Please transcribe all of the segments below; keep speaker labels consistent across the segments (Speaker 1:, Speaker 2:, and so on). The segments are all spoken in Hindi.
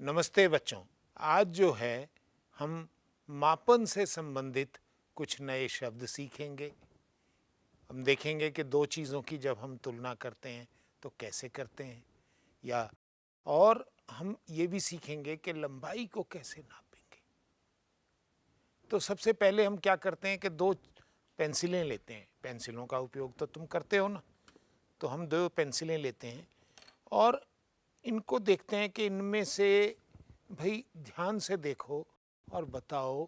Speaker 1: नमस्ते बच्चों। आज जो है हम मापन से संबंधित कुछ नए शब्द सीखेंगे। हम देखेंगे कि दो चीज़ों की जब हम तुलना करते हैं तो कैसे करते हैं, या और हम ये भी सीखेंगे कि लंबाई को कैसे नापेंगे। तो सबसे पहले हम क्या करते हैं कि दो पेंसिलें लेते हैं। पेंसिलों का उपयोग तो तुम करते हो ना। तो हम दो पेंसिलें लेते हैं और इनको देखते हैं कि इनमें से भाई ध्यान से देखो और बताओ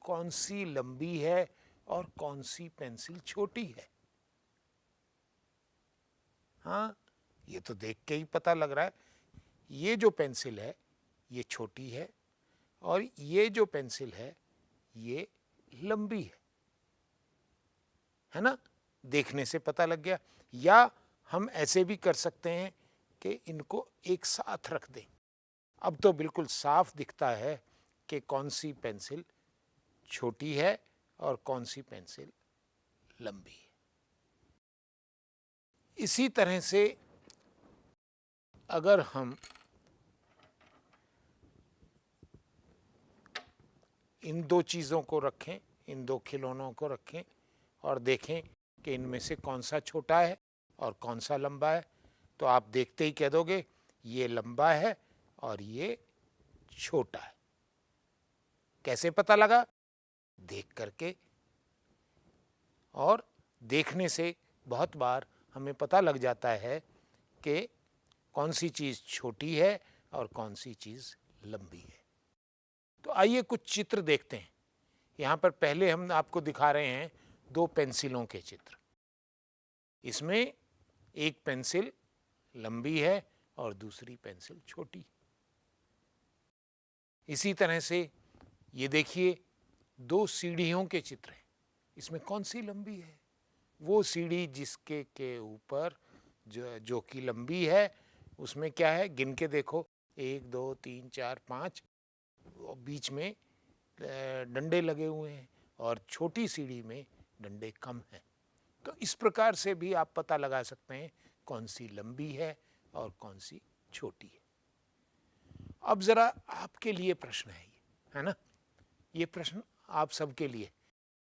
Speaker 1: कौन सी लंबी है और कौन सी पेंसिल छोटी है। हाँ, ये तो देख के ही पता लग रहा है। ये जो पेंसिल है ये छोटी है और ये जो पेंसिल है ये लंबी है ना। देखने से पता लग गया। या हम ऐसे भी कर सकते हैं कि इनको एक साथ रख दें। अब तो बिल्कुल साफ दिखता है कि कौन सी पेंसिल छोटी है और कौन सी पेंसिल लंबी है। इसी तरह से अगर हम इन दो चीज़ों को रखें, इन दो खिलौनों को रखें और देखें कि इनमें से कौन सा छोटा है और कौन सा लंबा है, तो आप देखते ही कह दोगे ये लंबा है और ये छोटा है। कैसे पता लगा? देख करके। और देखने से बहुत बार हमें पता लग जाता है कि कौन सी चीज़ छोटी है और कौन सी चीज़ लंबी है। तो आइए कुछ चित्र देखते हैं। यहाँ पर पहले हम आपको दिखा रहे हैं दो पेंसिलों के चित्र। इसमें एक पेंसिल लंबी है और दूसरी पेंसिल छोटी। इसी तरह से ये देखिए दो सीढ़ियों के चित्र हैं। इसमें कौन सी लंबी है? वो सीढ़ी जिसके के ऊपर जो कि लंबी है उसमें क्या है, गिन के देखो, 1 2 3 4 5, बीच में डंडे लगे हुए हैं और छोटी सीढ़ी में डंडे कम हैं। तो इस प्रकार से भी आप पता लगा सकते हैं कौन सी लंबी है और कौन सी छोटी है। अब ज़रा आपके लिए प्रश्न है ना। ये प्रश्न आप सबके लिए।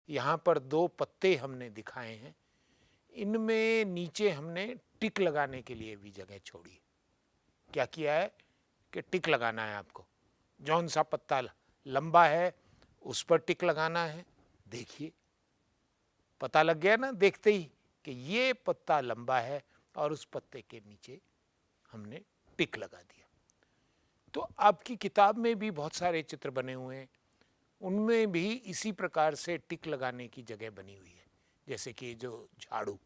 Speaker 1: यहाँ पर दो पत्ते हमने दिखाए हैं। इनमें नीचे हमने टिक लगाने के लिए भी जगह छोड़ी। क्या किया है कि टिक लगाना है आपको। जौन सा पत्ता लंबा है उस पर टिक लगाना है। देखिए पता लग गया ना देखते ही कि ये पत्ता लंबा है और उस पत्ते के नीचे हमने टिक लगा दिया। तो आपकी किताब में भी बहुत सारे चित्र बने हुए हैं, उनमें भी इसी प्रकार से टिक लगाने की जगह बनी हुई है। जैसे कि जो झाड़ू,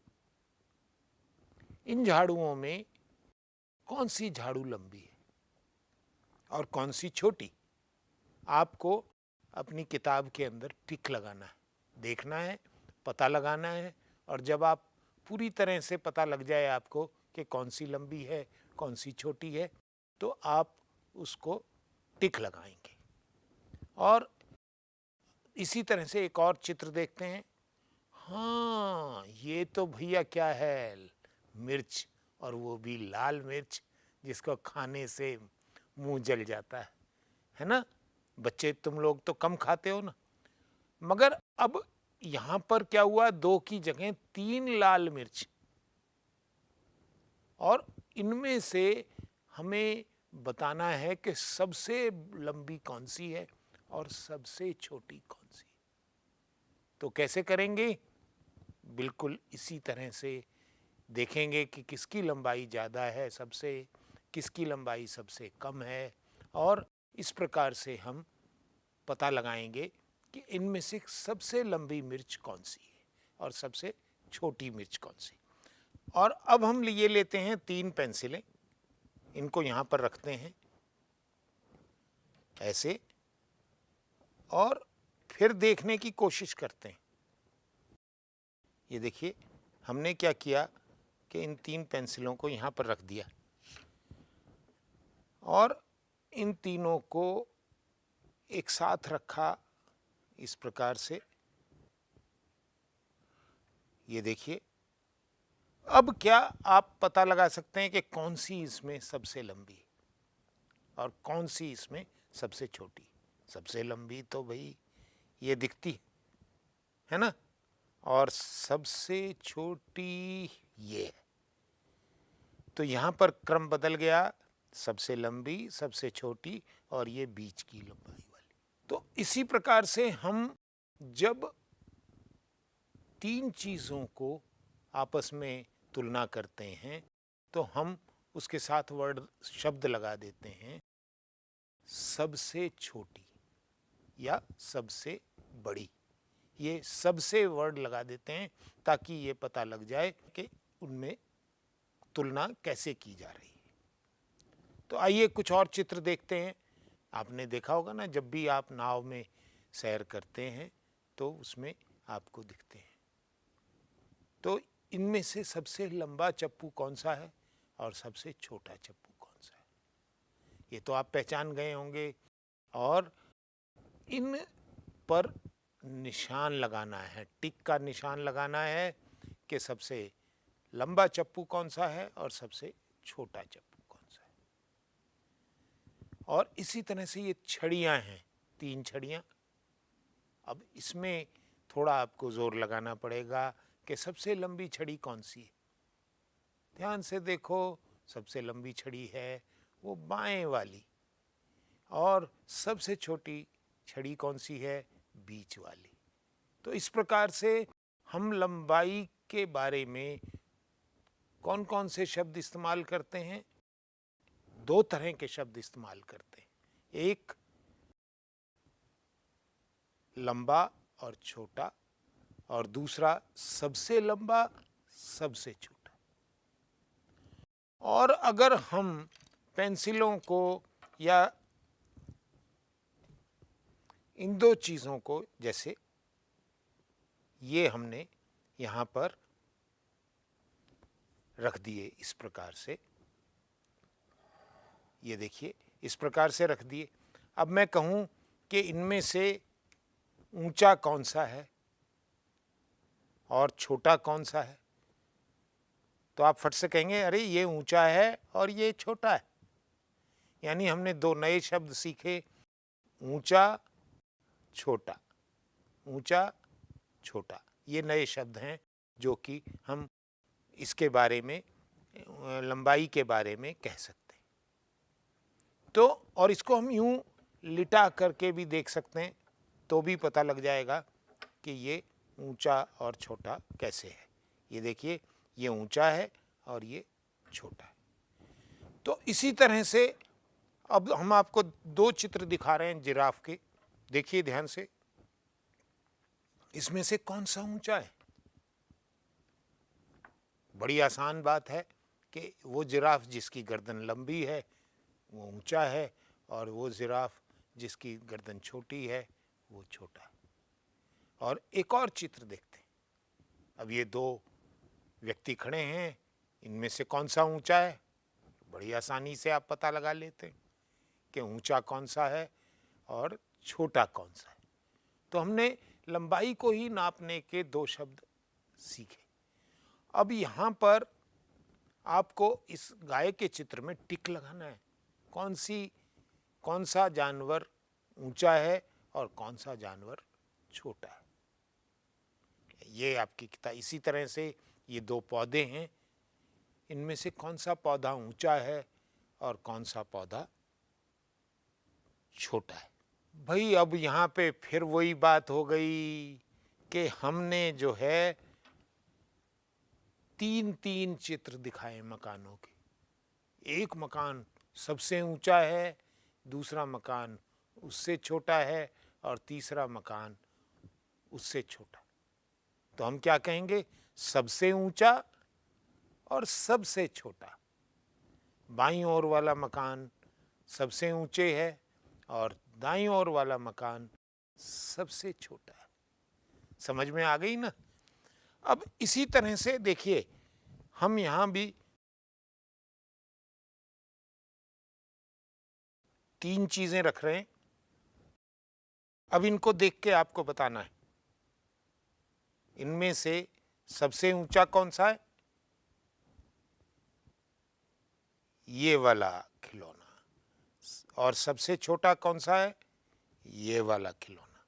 Speaker 1: इन झाड़ुओं में कौन सी झाड़ू लंबी है और कौन सी छोटी, आपको अपनी किताब के अंदर टिक लगाना है, देखना है, पता लगाना है। और जब आप पूरी तरह से पता लग जाए आपको कि कौन सी लंबी है कौन सी छोटी है, तो आप उसको टिक लगाएंगे। और इसी तरह से एक और चित्र देखते हैं। हाँ, ये तो भैया क्या है, मिर्च, और वो भी लाल मिर्च जिसको खाने से मुंह जल जाता है ना। बच्चे तुम लोग तो कम खाते हो ना। मगर अब यहाँ पर क्या हुआ, दो की जगह 3 लाल मिर्च, और इनमें से हमें बताना है कि सबसे लंबी कौन सी है और सबसे छोटी कौन सी। तो कैसे करेंगे? बिल्कुल इसी तरह से देखेंगे कि किसकी लंबाई ज़्यादा है सबसे, किसकी लंबाई सबसे कम है, और इस प्रकार से हम पता लगाएंगे कि इनमें से सबसे लंबी मिर्च कौन सी है और सबसे छोटी मिर्च कौन सी। और अब हम ये लेते हैं 3 पेंसिलें, इनको यहाँ पर रखते हैं ऐसे, और फिर देखने की कोशिश करते हैं। ये देखिए हमने क्या किया कि इन 3 पेंसिलों को यहाँ पर रख दिया और इन तीनों को एक साथ रखा इस प्रकार से। ये देखिए, अब क्या आप पता लगा सकते हैं कि कौन सी इसमें सबसे लंबी। और कौन सी इसमें सबसे छोटी। सबसे लंबी तो भाई ये दिखती है ना, और सबसे छोटी ये है। तो यहाँ पर क्रम बदल गया, सबसे लंबी, सबसे छोटी और ये बीच की लंबाई वाली। तो इसी प्रकार से हम जब तीन चीज़ों को आपस में तुलना करते हैं तो हम उसके साथ वर्ड शब्द लगा देते हैं, सबसे छोटी या सबसे बड़ी। ये सबसे वर्ड लगा देते हैं ताकि ये पता लग जाए कि उनमें तुलना कैसे की जा रही है। तो आइए कुछ और चित्र देखते हैं। आपने देखा होगा ना, जब भी आप नाव में सैर करते हैं तो उसमें आपको दिखते हैं। तो इनमें से सबसे लंबा चप्पू कौन सा है और सबसे छोटा चप्पू कौन सा है, ये तो आप पहचान गए होंगे। और इन पर निशान लगाना है, टिक का निशान लगाना है कि सबसे लंबा चप्पू कौन सा है और सबसे छोटा चप्पू कौन सा है। और इसी तरह से ये छड़ियां हैं, तीन छड़ियां। अब इसमें थोड़ा आपको जोर लगाना पड़ेगा कि सबसे लंबी छड़ी कौन सी है। ध्यान से देखो, सबसे लंबी छड़ी है वो बाएं वाली, और सबसे छोटी छड़ी कौन सी है, बीच वाली। तो इस प्रकार से हम लंबाई के बारे में कौन कौन से शब्द इस्तेमाल करते हैं, दो तरह के शब्द इस्तेमाल करते हैं। एक लंबा और छोटा, और दूसरा सबसे लंबा सबसे छोटा। और अगर हम पेंसिलों को या इन दो चीज़ों को, जैसे ये हमने यहाँ पर रख दिए इस प्रकार से, ये देखिए इस प्रकार से रख दिए। अब मैं कहूँ कि इनमें से ऊंचा कौन सा है और छोटा कौन सा है, तो आप फट से कहेंगे अरे ये ऊंचा है और ये छोटा है। यानी हमने दो नए शब्द सीखे, ऊंचा छोटा, ऊंचा छोटा। ये नए शब्द हैं जो कि हम इसके बारे में, लंबाई के बारे में कह सकते हैं। तो और इसको हम यूं लिटा करके भी देख सकते हैं तो भी पता लग जाएगा कि ये ऊंचा और छोटा कैसे है। ये देखिए, ये ऊंचा है और ये छोटा है। तो इसी तरह से अब हम आपको दो चित्र दिखा रहे हैं जिराफ के। देखिए ध्यान से, इसमें से कौन सा ऊंचा है। बड़ी आसान बात है कि वो जिराफ जिसकी गर्दन लंबी है वो ऊंचा है, और वो जिराफ जिसकी गर्दन छोटी है वो छोटा है। और एक और चित्र देखते हैं। अब ये दो व्यक्ति खड़े हैं, इनमें से कौन सा ऊंचा है। बड़ी आसानी से आप पता लगा लेते हैं कि ऊंचा कौन सा है और छोटा कौन सा है। तो हमने लंबाई को ही नापने के दो शब्द सीखे। अब यहाँ पर आपको इस गाय के चित्र में टिक लगाना है, कौन सा जानवर ऊंचा है और कौन सा जानवर छोटा है। ये आपकी किताब। इसी तरह से ये दो पौधे हैं, इनमें से कौन सा पौधा ऊंचा है और कौन सा पौधा छोटा है। भाई अब यहाँ पे फिर वही बात हो गई कि हमने जो है तीन तीन चित्र दिखाए मकानों के। एक मकान सबसे ऊंचा है, दूसरा मकान उससे छोटा है और तीसरा मकान उससे छोटा। तो हम क्या कहेंगे, सबसे ऊंचा और सबसे छोटा। बाईं ओर वाला मकान सबसे ऊंचे है और दाईं ओर वाला मकान सबसे छोटा है। समझ में आ गई ना। अब इसी तरह से देखिए, हम यहां भी तीन चीजें रख रहे हैं। अब इनको देख के आपको बताना है इनमें से सबसे ऊंचा कौन सा है। ये वाला खिलौना। और सबसे छोटा कौन सा है? ये वाला खिलौना।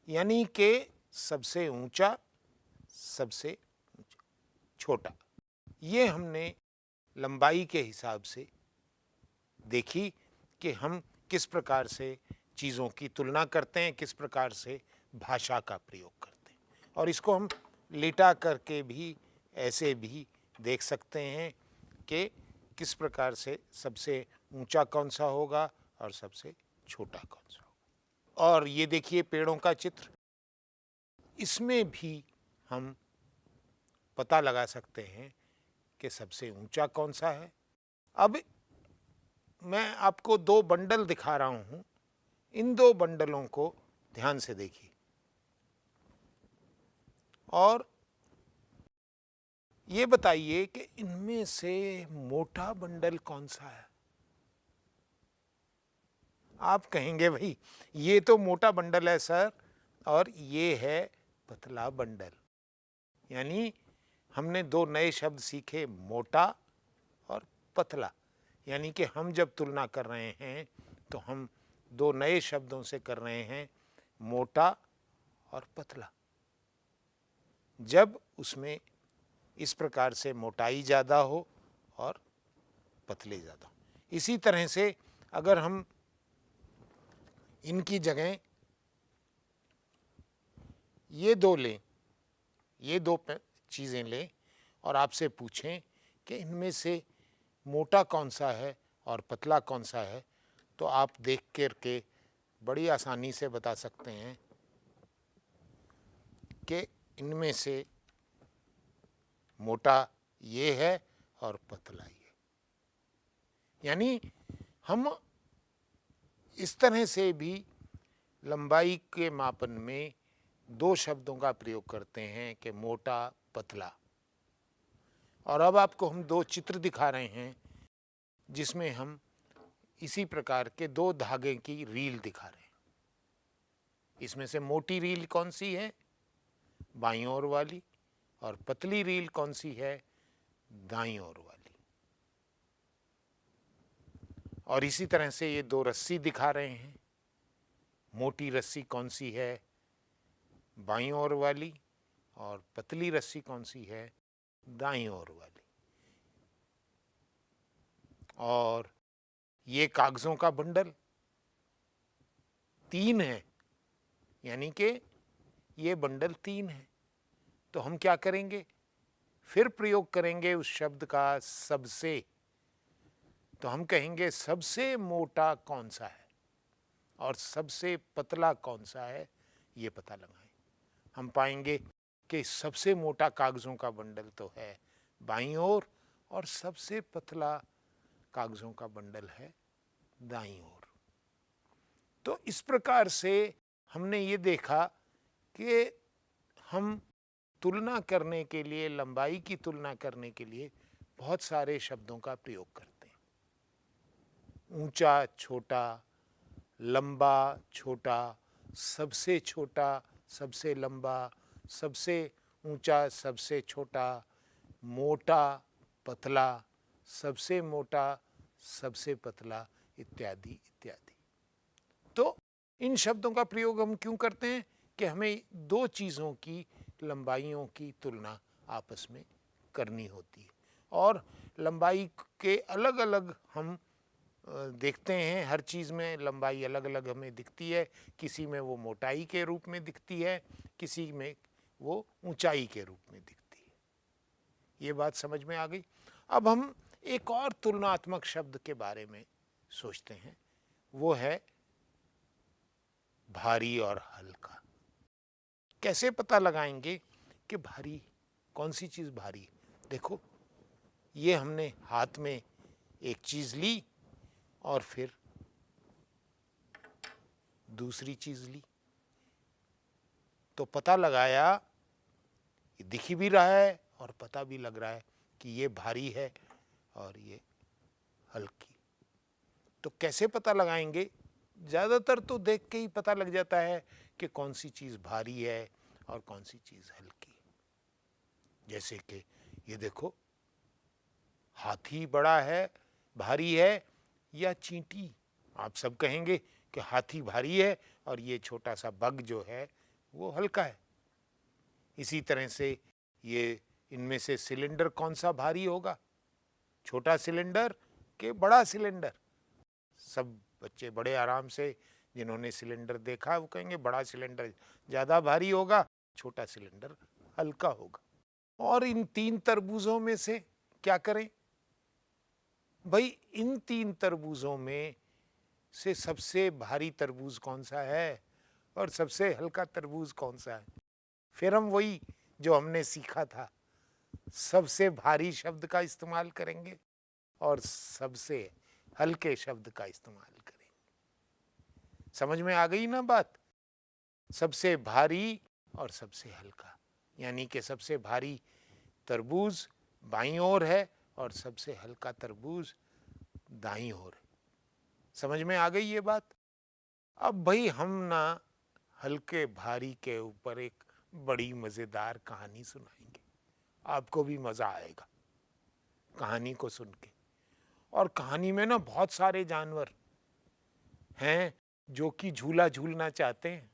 Speaker 1: यानी कि सबसे ऊंचा, सबसे छोटा। ये हमने लंबाई के हिसाब से देखी कि हम किस प्रकार से चीज़ों की तुलना करते हैं, किस प्रकार से भाषा का प्रयोग करते हैं। और इसको हम लिटा करके भी ऐसे भी देख सकते हैं कि किस प्रकार से सबसे ऊंचा कौन सा होगा और सबसे छोटा कौन सा होगा। और ये देखिए पेड़ों का चित्र, इसमें भी हम पता लगा सकते हैं कि सबसे ऊंचा कौन सा है। अब मैं आपको दो बंडल दिखा रहा हूं, इन दो बंडलों को ध्यान से देखिए और ये बताइए कि इनमें से मोटा बंडल कौन सा है। आप कहेंगे भाई ये तो मोटा बंडल है सर और ये है पतला बंडल। यानी हमने दो नए शब्द सीखे, मोटा और पतला। यानी कि हम जब तुलना कर रहे हैं तो हम दो नए शब्दों से कर रहे हैं, मोटा और पतला। जब उसमें इस प्रकार से मोटाई ज़्यादा हो और पतले ज़्यादा हो। इसी तरह से अगर हम इनकी जगह ये दो लें, ये दो चीज़ें लें और आपसे पूछें कि इनमें से मोटा कौन सा है और पतला कौन सा है, तो आप देख कर के बड़ी आसानी से बता सकते हैं कि इनमें से मोटा ये है और पतला ये। यानी हम इस तरह से भी लंबाई के मापन में दो शब्दों का प्रयोग करते हैं कि मोटा, पतला। और अब आपको हम दो चित्र दिखा रहे हैं जिसमें हम इसी प्रकार के दो धागे की रील दिखा रहे हैं। इसमें से मोटी रील कौन सी है? बाईं ओर वाली। और पतली रील कौन सी है? दाईं ओर वाली। और इसी तरह से ये दो रस्सी दिखा रहे हैं। मोटी रस्सी कौन सी है? बाईं ओर वाली। और पतली रस्सी कौन सी है? दाईं ओर वाली। और ये कागजों का बंडल 3 है, यानी कि ये बंडल 3 है। तो हम क्या करेंगे? फिर प्रयोग करेंगे उस शब्द का सबसे। तो हम कहेंगे सबसे मोटा कौन सा है और सबसे पतला कौन सा है, ये पता लगाएं। हम पाएंगे कि सबसे मोटा कागजों का बंडल तो है बाईं ओर और सबसे पतला कागजों का बंडल है दाईं ओर। तो इस प्रकार से हमने ये देखा कि हम तुलना करने के लिए, लंबाई की तुलना करने के लिए बहुत सारे शब्दों का प्रयोग करते हैं। ऊंचा, छोटा, लंबा, छोटा, सबसे छोटा, सबसे लंबा, सबसे ऊंचा, सबसे छोटा, मोटा, पतला, सबसे मोटा, सबसे पतला, इत्यादि इत्यादि। तो इन शब्दों का प्रयोग हम क्यों करते हैं? कि हमें दो चीज़ों की लंबाइयों की तुलना आपस में करनी होती है। और लंबाई के अलग अलग हम देखते हैं, हर चीज़ में लंबाई अलग अलग हमें दिखती है। किसी में वो मोटाई के रूप में दिखती है, किसी में वो ऊंचाई के रूप में दिखती है। ये बात समझ में आ गई। अब हम एक और तुलनात्मक शब्द के बारे में सोचते हैं, वो है भारी और हल्का। कैसे पता लगाएंगे कि भारी, कौन सी चीज़ भारी है? देखो, ये हमने हाथ में एक चीज़ ली और फिर दूसरी चीज़ ली, तो पता लगाया, ये दिख भी रहा है और पता भी लग रहा है कि ये भारी है और ये हल्की। तो कैसे पता लगाएंगे? ज़्यादातर तो देख के ही पता लग जाता है कि कौन सी चीज़ भारी है और कौन सी चीज़ हल्की। जैसे कि ये देखो, हाथी बड़ा है, भारी है, या चींटी आप सब कहेंगे कि हाथी भारी है और ये छोटा सा बग जो है वो हल्का है। इसी तरह से ये इनमें से सिलेंडर कौन सा भारी होगा, छोटा सिलेंडर के बड़ा सिलेंडर? सब बच्चे बड़े आराम से, जिन्होंने सिलेंडर देखा वो कहेंगे बड़ा सिलेंडर ज़्यादा भारी होगा, छोटा सिलेंडर हल्का होगा। और इन 3 तरबूजों में से क्या करें भाई? इन 3 तरबूजों में से सबसे भारी तरबूज कौन सा है और सबसे हल्का तरबूज कौन सा है? फिर हम वही जो हमने सीखा था, सबसे भारी शब्द का इस्तेमाल करेंगे और सबसे हल्के शब्द का इस्तेमाल करेंगे। समझ में आ गई ना बात? सबसे भारी और सबसे हल्का, यानी कि सबसे भारी तरबूज बाईं ओर है और सबसे हल्का तरबूज दाईं ओर है। समझ में आ गई ये बात? अब भाई हम ना हल्के भारी के ऊपर एक बड़ी मजेदार कहानी सुनाएंगे, आपको भी मजा आएगा कहानी को सुन के। और कहानी में ना बहुत सारे जानवर हैं जो कि झूला झूलना चाहते हैं।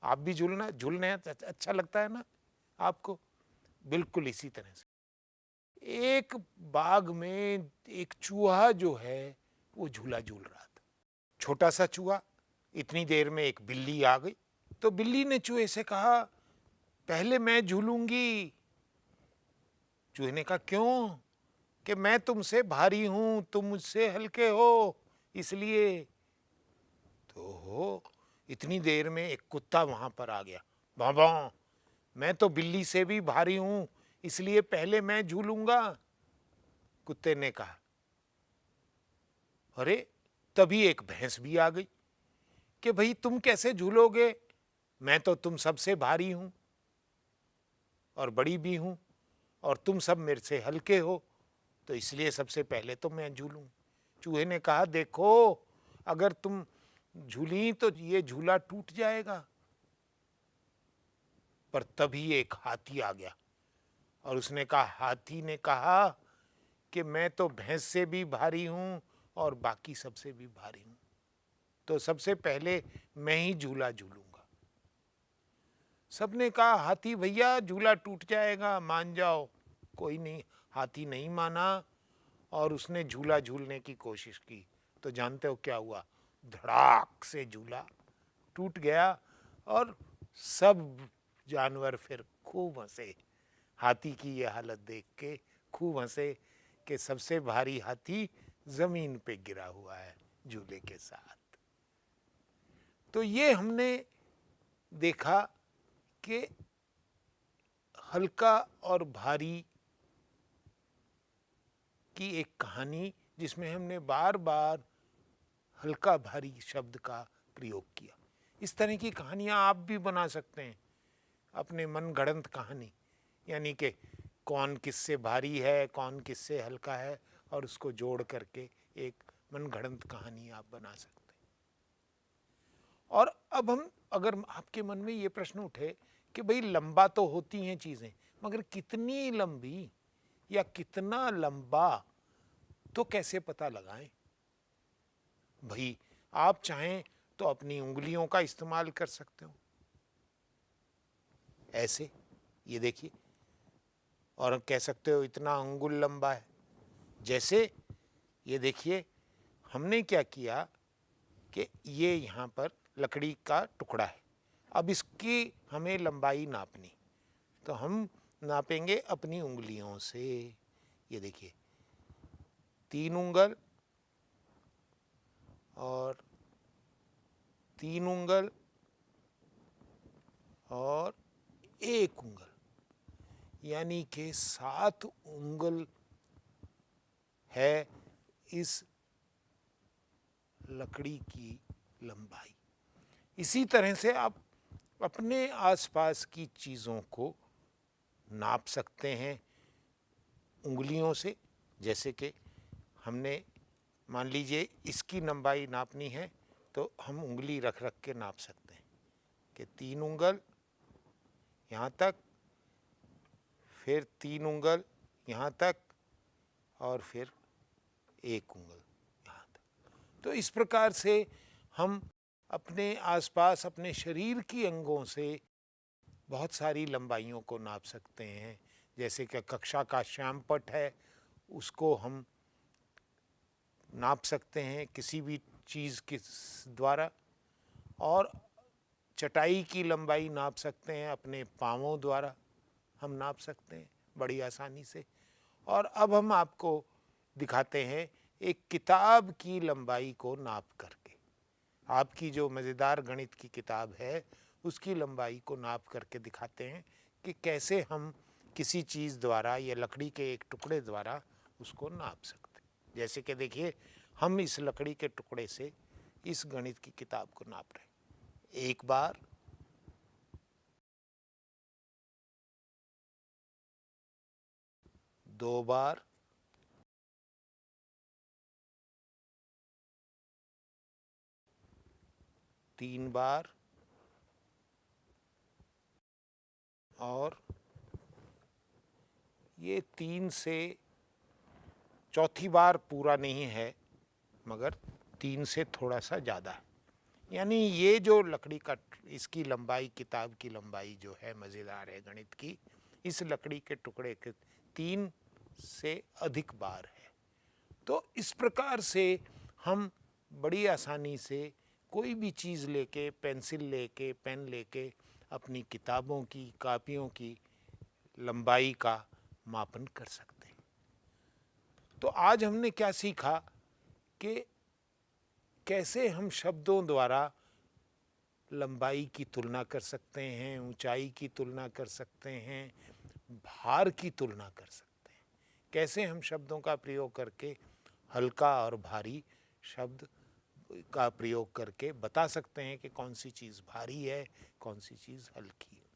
Speaker 1: आप भी झूलने अच्छा लगता है ना आपको? बिल्कुल इसी तरह से एक बाग में एक चूहा जो है वो झूला झूल रहा था, छोटा सा चूहा। इतनी देर में एक बिल्ली आ गई, तो बिल्ली ने चूहे से कहा पहले मैं झूलूंगी। चूहे ने कहा क्यों? कि मैं तुमसे भारी हूं, तुम मुझसे हल्के हो, इसलिए। तो हो इतनी देर में एक कुत्ता वहां पर आ गया। बाबा, मैं तो बिल्ली से भी भारी हूं, इसलिए पहले मैं झूलूंगा, कुत्ते ने कहा। अरे तभी एक भैंस भी आ गई कि भाई तुम कैसे झूलोगे, मैं तो तुम सबसे भारी हूं और बड़ी भी हूं और तुम सब मेरे से हल्के हो, तो इसलिए सबसे पहले तो मैं झूलूं। चूहे ने कहा देखो, अगर तुम झूली तो ये झूला टूट जाएगा। पर तभी एक हाथी आ गया और उसने कहा, हाथी ने कहा कि मैं तो भैंस से भी भारी हूं और बाकी सबसे भी भारी हूं, तो सबसे पहले मैं ही झूला झूलूंगा। सबने कहा हाथी भैया झूला टूट जाएगा, मान जाओ। कोई नहीं, हाथी नहीं माना और उसने झूला झूलने की कोशिश की। तो जानते हो क्या हुआ? धड़ाक से झूला टूट गया और सब जानवर फिर खूब हंसे। हाथी की ये हालत देख के खूब हंसे कि सबसे भारी हाथी जमीन पे गिरा हुआ है झूले के साथ। तो ये हमने देखा कि हल्का और भारी की एक कहानी, जिसमें हमने बार बार हल्का भारी शब्द का प्रयोग किया। इस तरह की कहानियां आप भी बना सकते हैं, अपने मनगढ़ंत कहानी, यानी कि कौन किससे भारी है, कौन किससे हल्का है, और उसको जोड़ करके एक मनगढ़ंत कहानी आप बना सकते हैं। और अब हम, अगर आपके मन में ये प्रश्न उठे कि भाई लंबा तो होती हैं चीज़ें, मगर कितनी लंबी या कितना लंबा, तो कैसे पता लगाएं? भाई आप चाहें तो अपनी उंगलियों का इस्तेमाल कर सकते हो, ऐसे, ये देखिए, और कह सकते हो इतना अंगुल लंबा है। जैसे ये देखिए, हमने क्या किया कि ये यहाँ पर लकड़ी का टुकड़ा है, अब इसकी हमें लंबाई नापनी, तो हम नापेंगे अपनी उंगलियों से। ये देखिए, 3 उंगल और 3 उंगल और 1 उंगल, यानी कि 7 उंगल है इस लकड़ी की लंबाई। इसी तरह से आप अपने आसपास की चीज़ों को नाप सकते हैं उंगलियों से। जैसे कि हमने, मान लीजिए इसकी लंबाई नापनी है, तो हम उंगली रख रख के नाप सकते हैं कि 3 उंगल यहाँ तक, फिर 3 उंगल यहाँ तक, और फिर 1 उंगल यहाँ तक। तो इस प्रकार से हम अपने आसपास अपने शरीर की अंगों से बहुत सारी लंबाइयों को नाप सकते हैं। जैसे कि कक्षा का श्यामपट्ट है, उसको हम नाप सकते हैं किसी भी चीज़ के द्वारा, और चटाई की लंबाई नाप सकते हैं अपने पाँवों द्वारा, हम नाप सकते हैं बड़ी आसानी से। और अब हम आपको दिखाते हैं एक किताब की लंबाई को नाप करके। आपकी जो मज़ेदार गणित की किताब है उसकी लंबाई को नाप करके दिखाते हैं कि कैसे हम किसी चीज़ द्वारा या लकड़ी के एक टुकड़े द्वारा उसको नाप सकते हैं। जैसे कि देखिए, हम इस लकड़ी के टुकड़े से इस गणित की किताब को नाप रहे हैं। 1 बार, 2 बार, 3 बार, और ये 3 से चौथी बार पूरा नहीं है, मगर 3 से थोड़ा सा ज़्यादा है। यानी ये जो लकड़ी का इसकी लंबाई, किताब की लंबाई जो है मज़ेदार है गणित की, इस लकड़ी के टुकड़े के 3 से अधिक बार है। तो इस प्रकार से हम बड़ी आसानी से कोई भी चीज़ लेके, पेंसिल लेके, पेन लेके अपनी किताबों की, कापियों की लंबाई का मापन कर सकते हैं। तो आज हमने क्या सीखा कि कैसे हम शब्दों द्वारा लंबाई की तुलना कर सकते हैं, ऊंचाई की तुलना कर सकते हैं, भार की तुलना कर सकते हैं। कैसे हम शब्दों का प्रयोग करके हल्का और भारी शब्द का प्रयोग करके बता सकते हैं कि कौन सी चीज़ भारी है, कौन सी चीज़ हल्की है।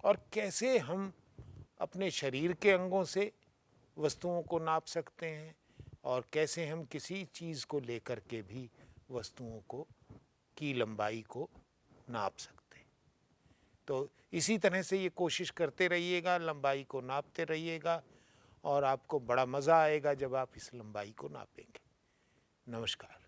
Speaker 1: और कैसे हम अपने शरीर के अंगों से वस्तुओं को नाप सकते हैं, और कैसे हम किसी चीज़ को लेकर के भी वस्तुओं को की लंबाई को नाप सकते हैं। तो इसी तरह से ये कोशिश करते रहिएगा, लंबाई को नापते रहिएगा, और आपको बड़ा मज़ा आएगा जब आप इस लंबाई को नापेंगे। नमस्कार।